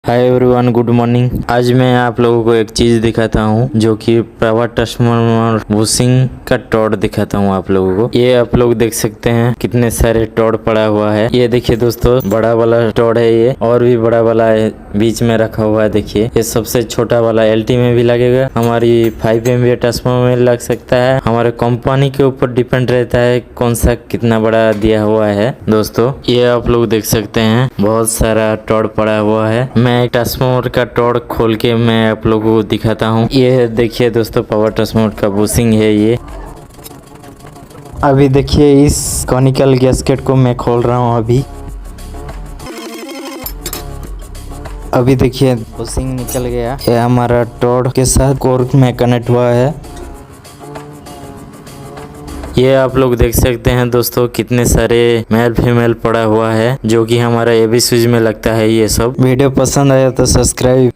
Hi everyone, good morning. आज मैं आप लोगों को एक चीज दिखाता हूँ जो कि पावर ट्रांसफार्मर बुशिंग का टॉर्च दिखाता हूँ आप लोगों को। ये आप लोग देख सकते हैं कितने सारे टॉर्च पड़ा हुआ है। ये देखिए दोस्तों, बड़ा वाला टॉर्च है ये, और भी बड़ा वाला है बीच में रखा हुआ है। देखिए ये सबसे छोटा वाला LT में भी लगेगा, हमारी 5 MVA ट्रांसफार्मर में लग सकता है। हमारे कंपनी के ऊपर डिपेंड रहता है कौन सा कितना बड़ा दिया हुआ है। दोस्तों ये आप लोग देख सकते हैं बहुत सारा टॉर्च पड़ा हुआ है। मैं ट्रांसफार्मर का टॉर्च खोल के मैं आप लोगों को दिखाता हूँ। ये देखिए दोस्तों, पावर ट्रांसफार्मर का बुशिंग है ये। अभी देखिए इस कॉनिकल गैस्केट को मैं खोल रहा हूँ अभी देखिए बुशिंग निकल गया। ये हमारा टॉर्च के साथ कोर में कनेक्ट हुआ है। ये आप लोग देख सकते हैं दोस्तों कितने सारे मेल फीमेल पड़ा हुआ है जो कि हमारा AB स्विच में लगता है। ये सब वीडियो पसंद आया तो सब्सक्राइब